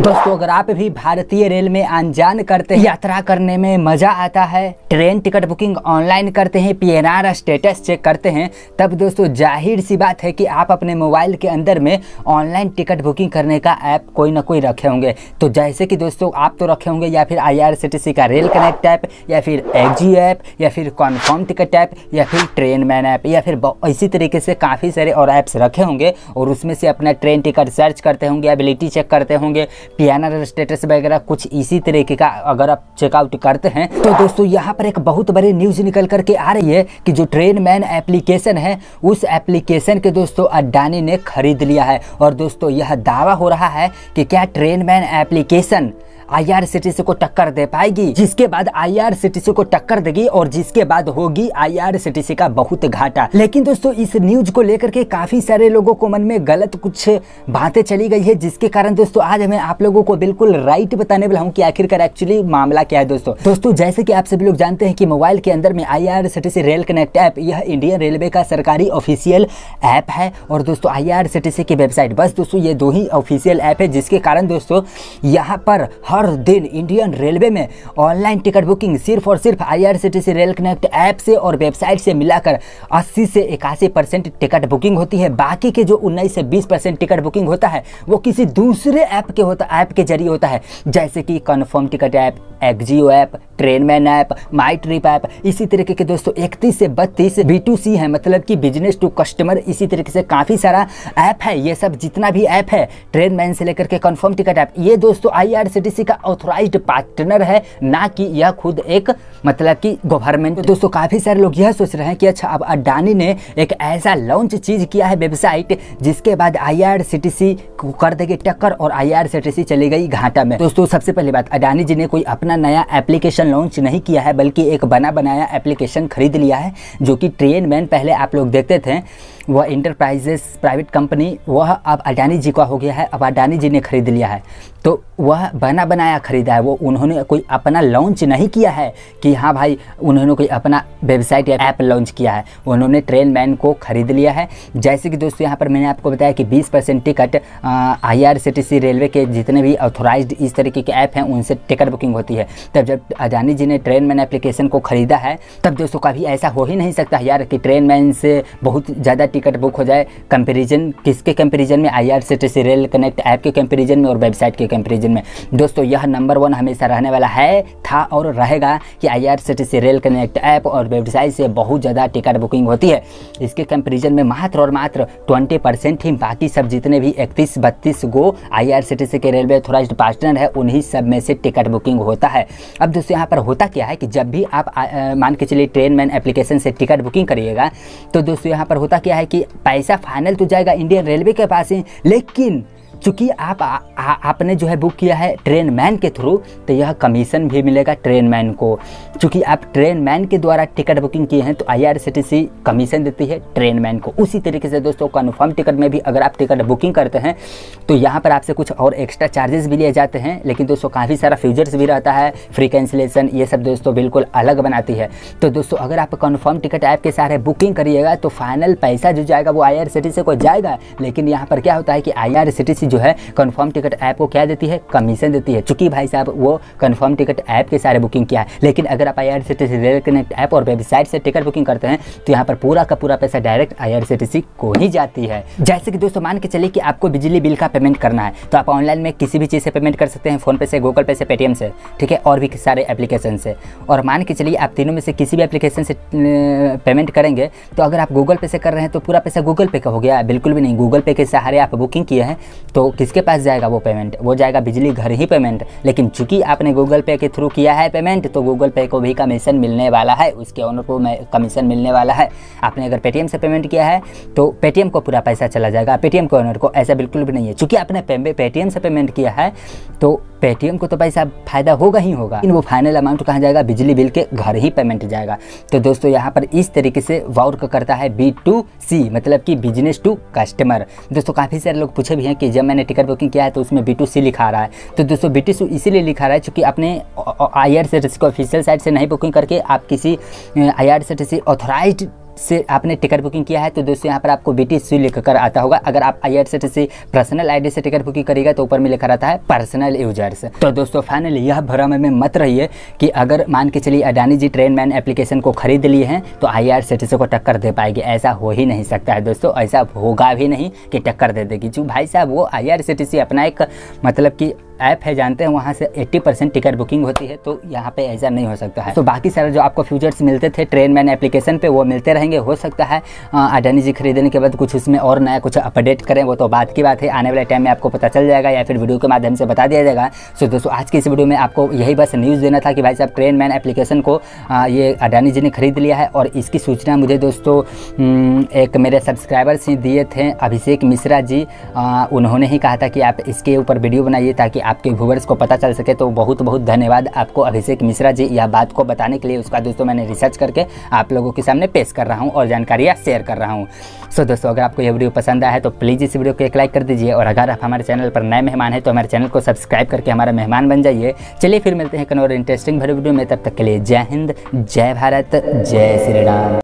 दोस्तों अगर आप भी भारतीय रेल में अनजान करते हैं, यात्रा करने में मजा आता है, ट्रेन टिकट बुकिंग ऑनलाइन करते हैं, पीएनआर स्टेटस चेक करते हैं, तब दोस्तों जाहिर सी बात है कि आप अपने मोबाइल के अंदर में ऑनलाइन टिकट बुकिंग करने का ऐप कोई ना कोई रखे होंगे। तो जैसे कि दोस्तों आप तो रखे होंगे या फिर IRCTC का रेल कनेक्ट ऐप या फिर एक्जी ऐप या फिर कन्फर्म टिकट ऐप या फिर ट्रेन मैन ऐप या फिर इसी तरीके से काफ़ी सारे और ऐप्स रखे होंगे और उसमें से अपना ट्रेन टिकट सर्च करते होंगे, एबिलिटी चेक करते होंगे, पीएनआर स्टेटस वगैरह कुछ इसी तरीके का अगर आप चेकआउट करते हैं। तो दोस्तों यहाँ पर एक बहुत बड़ी न्यूज़ निकल करके आ रही है कि जो ट्रेन मैन एप्लीकेशन है उस एप्लीकेशन के दोस्तों अडानी ने खरीद लिया है। और दोस्तों यह दावा हो रहा है कि क्या ट्रेन मैन एप्लीकेशन IRCTC को टक्कर दे पाएगी, जिसके बाद IRCTC को टक्कर देगी और जिसके बाद होगी IRCTC का बहुत घाटा। लेकिन दोस्तों इस न्यूज को लेकर के काफी सारे लोगों को मन में गलत कुछ बातें चली गई है, जिसके कारण दोस्तों आज मैं आप लोगों को बिल्कुल राइट बताने वाला हूं कि आखिरकार एक्चुअली मामला क्या है। दोस्तों जैसे कि आप सभी लोग जानते हैं कि मोबाइल के अंदर में IRCTC रेल कनेक्ट ऐप यह इंडियन रेलवे का सरकारी ऑफिशियल ऐप है और दोस्तों IRCTC की वेबसाइट, बस दोस्तों ये दो ही ऑफिशियल ऐप है, जिसके कारण दोस्तों यहाँ पर हर दिन इंडियन रेलवे में ऑनलाइन टिकट बुकिंग सिर्फ और सिर्फ IRCTC रेल कनेक्ट ऐप से और वेबसाइट से मिलाकर 80 से 81% टिकट बुकिंग होती है। बाकी के जो 19 से 20% टिकट बुकिंग होता है वो किसी दूसरे ऐप के जरिए होता है, जैसे कि confirm ticket app, ixigo app, Trainman app, my trip app. इसी तरीके के दोस्तों 31 से 32 B2C है, मतलब कि बिजनेस टू कस्टमर। इसी तरीके से काफ़ी सारा ऐप है। ये सब जितना भी ऐप है ट्रेन मैन से लेकर के कन्फर्म टिकट ऐप, ये दोस्तों IRCTC का ऑथराइज्ड पार्टनर है, ना कि यह खुद एक मतलब कि गवर्नमेंट। दोस्तों काफ़ी सारे लोग यह सोच रहे हैं कि अच्छा अब अडानी ने एक ऐसा लॉन्च चीज़ किया है वेबसाइट जिसके बाद IRCTC को कर देगी टक्कर और IRCTC चली गई घाटा में। दोस्तों सबसे पहली बात, अडानी जी ने कोई अपना नया एप्लीकेशन लॉन्च नहीं किया है, बल्कि एक बना बनाया एप्लीकेशन खरीद लिया है, जो कि ट्रेन मैन पहले आप लोग देखते थे वह इंटरप्राइजेस प्राइवेट कंपनी, वह अब अडानी जी का हो गया है, अब अडानी जी ने खरीद लिया है। तो वह बना बनाया खरीदा है, वो उन्होंने कोई अपना लॉन्च नहीं किया है कि हाँ भाई उन्होंने कोई अपना वेबसाइट या ऐप लॉन्च किया है, उन्होंने ट्रेन मैन को खरीद लिया है। जैसे कि दोस्तों यहाँ पर मैंने आपको बताया कि 20% टिकट IRCTC रेलवे के जितने भी ऑथोराइज्ड इस तरीके के ऐप हैं उनसे टिकट बुकिंग होती है। तब जब अडानी जी ने ट्रेन मैन एप्लीकेशन को खरीदा है तब दोस्तों कभी ऐसा हो ही नहीं सकता यार कि ट्रेन मैन से बहुत ज़्यादा टिकट बुक हो जाए। कंपेरिजन किसके कंपेरिजन में, IRCTC रेल कनेक्ट ऐप के कंपेरिजन में और वेबसाइट के कंपेरिजन में। दोस्तों यह नंबर 1 हमेशा रहने वाला है, था और रहेगा कि IRCTC रेल कनेक्ट ऐप और वेबसाइट से बहुत ज़्यादा टिकट बुकिंग होती है। इसके कंपेरिजन में मात्र और मात्र 20% ही, बाकी सब जितने भी 31-32 गो IRCTC के रेलवे ऑथोराइज्ड पार्टनर है उन्हीं सब में से टिकट बुकिंग होता है। अब दोस्तों यहाँ पर होता क्या है कि जब भी आप मान के चलिए ट्रेन मैन एप्लीकेशन से टिकट बुकिंग करिएगा तो दोस्तों यहाँ पर होता क्या है कि पैसा फाइनल तो जाएगा इंडियन रेलवे के पास ही, लेकिन चूँकि आपने जो है बुक किया है ट्रेन मैन के थ्रू तो यह कमीशन भी मिलेगा ट्रेन मैन को। चूँकि आप ट्रेन मैन के द्वारा टिकट बुकिंग किए हैं तो IRCTC कमीशन देती है ट्रेन मैन को। उसी तरीके से दोस्तों कन्फर्म टिकट में भी अगर आप टिकट बुकिंग करते हैं तो यहाँ पर आपसे कुछ और एक्स्ट्रा चार्जेस भी लिए जाते हैं, लेकिन दोस्तों काफ़ी सारा फीचर्स भी रहता है, फ्री कैंसिलेशन, ये सब दोस्तों बिल्कुल अलग बनाती है। तो दोस्तों अगर आप कन्फर्म टिकट ऐप के सारे बुकिंग करिएगा तो फाइनल पैसा जो जाएगा वो IRCTC को जाएगा, लेकिन यहाँ पर क्या होता है कि IRCTC जो है कन्फर्म टिकट ऐप को क्या देती है, कमीशन देती है। चूंकि भाई साहब वो कन्फर्म टिकट ऐप के सारे बुकिंग किया है, लेकिन अगर आप IRCTC रेल कनेक्ट ऐप और वेबसाइट से टिकट बुकिंग करते हैं तो यहाँ पर पूरा का पूरा पैसा डायरेक्ट IRCTC को ही जाती है। जैसे कि दोस्तों मान के चलिए कि आपको बिजली बिल का पेमेंट करना है तो आप ऑनलाइन में किसी भी चीज़ से पेमेंट कर सकते हैं, फोन पे से, गूगल पे से, पेटीएम से, ठीक है, और भी सारे एप्लीकेशन से। और मान के चलिए आप तीनों में से किसी भी एप्लीकेशन से पेमेंट करेंगे तो अगर आप गूगल पे से कर रहे हैं तो पूरा पैसा गूगल पे का हो गया, बिल्कुल भी नहीं। गूगल पे के सहारे आप बुकिंग किए हैं तो किसके पास जाएगा वो पेमेंट, वो जाएगा बिजली घर ही पेमेंट। लेकिन चूंकि आपने गूगल पे के थ्रू किया है पेमेंट तो गूगल पे को भी कमीशन मिलने वाला है, उसके ओनर को कमीशन मिलने वाला है। आपने अगर पेटीएम से पेमेंट किया है तो पेटीएम को पूरा पैसा चला जाएगा, पेटीएम के ओनर को, ऐसा बिल्कुल भी नहीं है। चूंकि आपने पेटीएम से पेमेंट किया है तो पेटीएम को तो पैसा फायदा होगा ही होगा, लेकिन वो फाइनल अमाउंट कहाँ जाएगा, बिजली बिल के घर ही पेमेंट जाएगा। तो दोस्तों यहाँ पर इस तरीके से वर्क करता है B2C, मतलब कि बिजनेस टू कस्टमर। दोस्तों काफ़ी सारे लोग पूछे भी हैं कि जब मैंने टिकट बुकिंग किया है तो उसमें B2C लिखा रहा है। तो दोस्तों B2C इसीलिए लिखा रहा है क्योंकि अपने IRCTC को ऑफिशियल साइट से नहीं बुकिंग करके आप किसी IRCTC ऑथराइज्ड से आपने टिकट बुकिंग किया है तो दोस्तों यहाँ पर आपको BTC लिखकर आता होगा। अगर आप IRCTC पर्सनल ID से टिकट बुकिंग करिएगा तो ऊपर में लिखा रहता है पर्सनल यूजर्स। तो दोस्तों फाइनली यह भ्रम में मत रहिए कि अगर मान के चलिए अडानी जी ट्रेन मैन एप्लीकेशन को खरीद लिए हैं तो IRCTC को टक्कर दे पाएगी, ऐसा हो ही नहीं सकता है दोस्तों। ऐसा होगा भी नहीं कि टक्कर दे देगी। जो भाई साहब वो IRCTC अपना एक मतलब कि ऐप है, जानते हैं, वहाँ से 80% टिकट बुकिंग होती है, तो यहाँ पे ऐसा नहीं हो सकता है। तो बाकी सारे जो आपको फ्यूचर्स मिलते थे ट्रेन मैन एप्लीकेशन पे वो मिलते रहेंगे। हो सकता है अडानी जी खरीदने के बाद कुछ उसमें और नया कुछ अपडेट करें, वो तो बात की बात है, आने वाले टाइम में आपको पता चल जाएगा या फिर वीडियो के माध्यम से बता दिया जाएगा। सो दोस्तों आज की इस वीडियो में आपको यही बस न्यूज़ देना था कि भाई साहब ट्रेन मैन एप्लीकेशन को ये अडानी जी ने खरीद लिया है। और इसकी सूचना मुझे दोस्तों एक मेरे सब्सक्राइबर्स ही दिए थे, अभिषेक मिश्रा जी, उन्होंने ही कहा था कि आप इसके ऊपर वीडियो बनाइए ताकि आपके व्यूअर्स को पता चल सके। तो बहुत बहुत धन्यवाद आपको अभिषेक मिश्रा जी यह बात को बताने के लिए। उसका दोस्तों मैंने रिसर्च करके आप लोगों के सामने पेश कर रहा हूं और जानकारियां शेयर कर रहा हूं। सो दोस्तों अगर आपको यह वीडियो पसंद आया है तो प्लीज़ इस वीडियो को एक लाइक कर दीजिए, और अगर आप हमारे चैनल पर नए मेहमान हैं तो हमारे चैनल को सब्सक्राइब करके हमारा मेहमान बन जाइए। चलिए फिर मिलते हैं एक और इंटरेस्टिंग वीडियो में, तब तक के लिए जय हिंद, जय भारत, जय श्री राम।